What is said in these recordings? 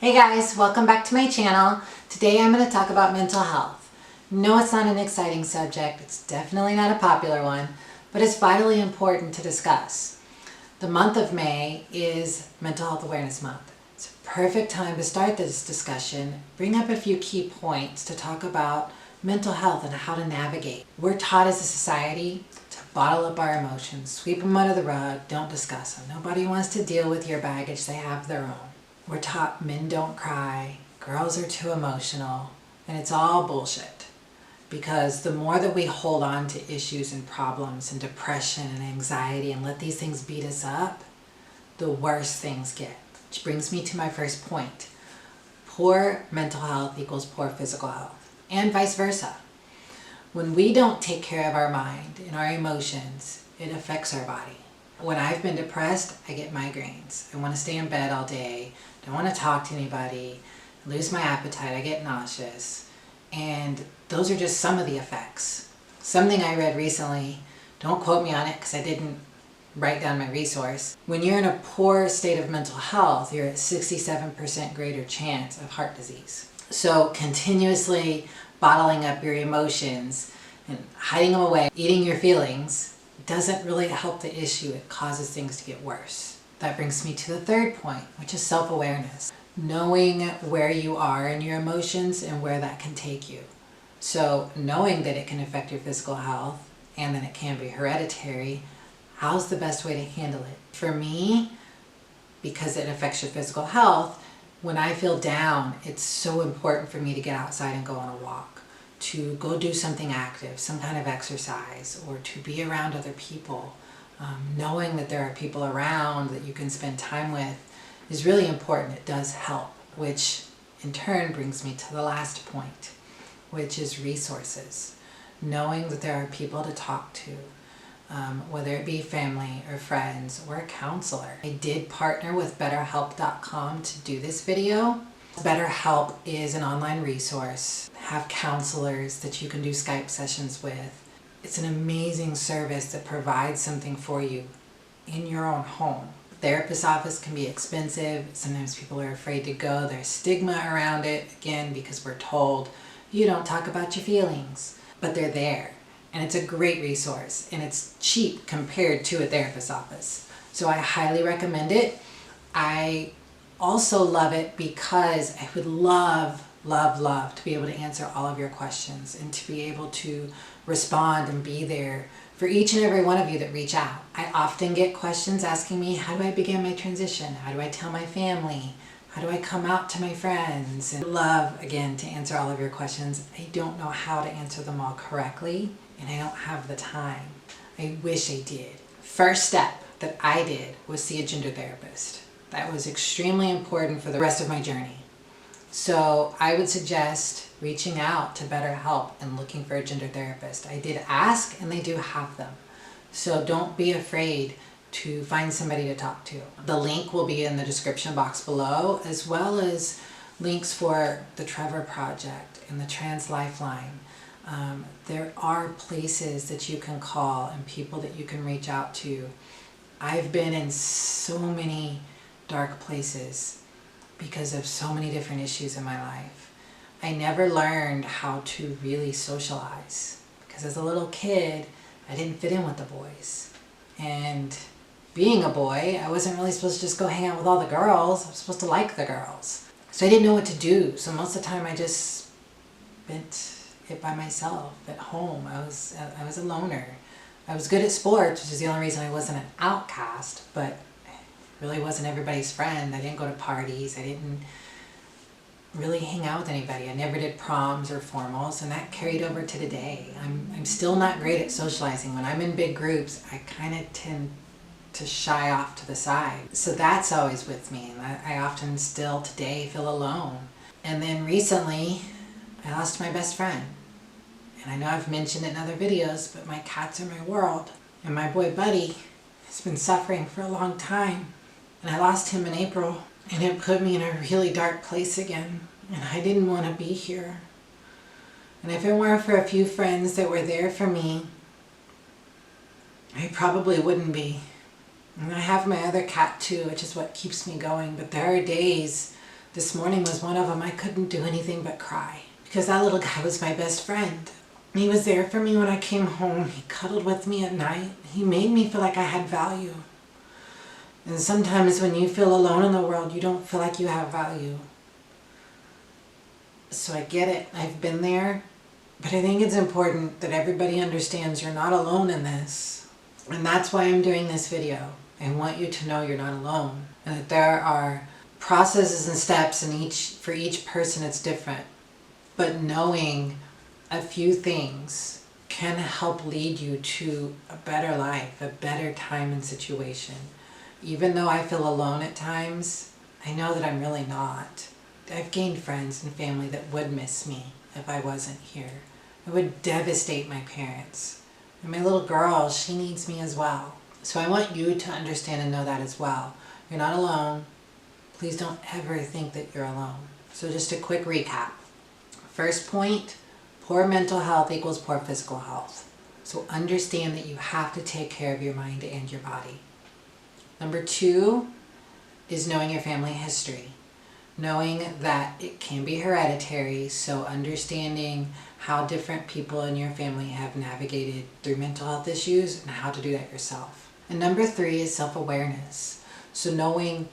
Hey guys, welcome back to my channel. Today I'm going to talk about mental health. No, it's not an exciting subject. It's definitely not a popular one, but it's vitally important to discuss. The month of May is Mental Health Awareness Month. It's a perfect time to start this discussion, bring up a few key points to talk about mental health and how to navigate. We're taught as a society to bottle up our emotions, sweep them under the rug, don't discuss them. Nobody wants to deal with your baggage, they have their own. We're taught men don't cry, girls are too emotional, and it's all bullshit. Because the more that we hold on to issues and problems and depression and anxiety and let these things beat us up, the worse things get. Which brings me to my first point. Poor mental health equals poor physical health, and vice versa. When we don't take care of our mind and our emotions, it affects our body. When I've been depressed, I get migraines. I want to stay in bed all day, don't want to talk to anybody, lose my appetite, I get nauseous. And those are just some of the effects. Something I read recently, don't quote me on it because I didn't write down my resource. When you're in a poor state of mental health, you're at 67% greater chance of heart disease. So continuously bottling up your emotions and hiding them away, eating your feelings, doesn't really help the issue. It causes things to get worse. That brings me to the third point, which is self-awareness. Knowing where you are in your emotions and where that can take you. So knowing that it can affect your physical health and that it can be hereditary, how's the best way to handle it? For me, because it affects your physical health, when I feel down, it's so important for me to get outside and go on a walk, to go do something active, some kind of exercise, or to be around other people. Knowing that there are people around that you can spend time with is really important. It does help, which in turn brings me to the last point, which is resources. Knowing that there are people to talk to, whether it be family or friends or a counselor. I did partner with BetterHelp.com to do this video. BetterHelp is an online resource. Have counselors that you can do Skype sessions with. It's an amazing service that provides something for you in your own home. Therapist's office can be expensive. Sometimes people are afraid to go. There's stigma around it, again, because we're told you don't talk about your feelings, but they're there. And it's a great resource, and it's cheap compared to a therapist's office. So I highly recommend it. I also love it because I would love to be able to answer all of your questions and to be able to respond and be there for each and every one of you that reach out. I often get questions asking me, how do I begin my transition? How do I tell my family? How do I come out to my friends? And I love, again, to answer all of your questions. I don't know how to answer them all correctly, and I don't have the time. I wish I did. First step that I did was see a gender therapist. That was extremely important for the rest of my journey. So I would suggest reaching out to BetterHelp and looking for a gender therapist. I did ask, and they do have them. So don't be afraid to find somebody to talk to. The link will be in the description box below, as well as links for the Trevor Project and the Trans Lifeline. There are places that you can call and people that you can reach out to. I've been in so many dark places because of so many different issues in my life. I never learned how to really socialize because as a little kid, I didn't fit in with the boys. And being a boy, I wasn't really supposed to just go hang out with all the girls. I was supposed to like the girls. So I didn't know what to do. So most of the time I just spent it by myself at home. I was a loner. I was good at sports, which is the only reason I wasn't an outcast, but really wasn't everybody's friend. I didn't go to parties. I didn't really hang out with anybody. I never did proms or formals, and that carried over to today. I'm still not great at socializing. When I'm in big groups, I kind of tend to shy off to the side. So that's always with me, and I often still today feel alone. And then recently, I lost my best friend. And I know I've mentioned it in other videos, but my cats are my world. And my boy Buddy has been suffering for a long time. And I lost him in April, and it put me in a really dark place again. And I didn't want to be here. And if it weren't for a few friends that were there for me, I probably wouldn't be. And I have my other cat too, which is what keeps me going. But there are days This morning was one of them. I couldn't do anything but cry because that little guy was my best friend. He was there for me when I came home. He cuddled with me at night. He made me feel like I had value. And sometimes when you feel alone in the world, you don't feel like you have value. So I get it. I've been there. But I think it's important that everybody understands you're not alone in this. And that's why I'm doing this video. I want you to know you're not alone. And that there are processes and steps for each person it's different. But knowing a few things can help lead you to a better life, a better time and situation. Even though I feel alone at times, I know that I'm really not. I've gained friends and family that would miss me if I wasn't here. It would devastate my parents. And my little girl, she needs me as well. So I want you to understand and know that as well. You're not alone. Please don't ever think that you're alone. So just a quick recap. First point, poor mental health equals poor physical health. So understand that you have to take care of your mind and your body. Number 2 is knowing your family history. Knowing that it can be hereditary, so understanding how different people in your family have navigated through mental health issues and how to do that yourself. And number 3 is self-awareness. So knowing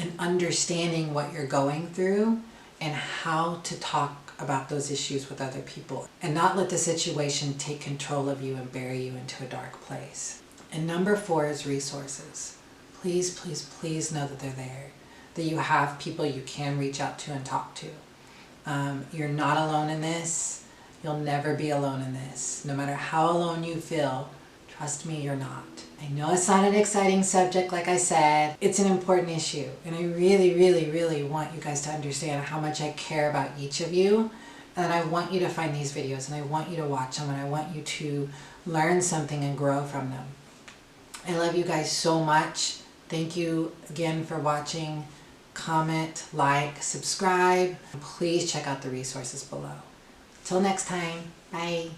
and understanding what you're going through and how to talk about those issues with other people and not let the situation take control of you and bury you into a dark place. And number 4 is resources. Please, please, please know that they're there, that you have people you can reach out to and talk to. You're not alone in this. You'll never be alone in this. No matter how alone you feel, trust me, you're not. I know it's not an exciting subject, like I said. It's an important issue. And I really, really, really want you guys to understand how much I care about each of you. And I want you to find these videos and I want you to watch them and I want you to learn something and grow from them. I love you guys so much. Thank you again for watching. Comment, like, subscribe. Please check out the resources below. Till next time, bye.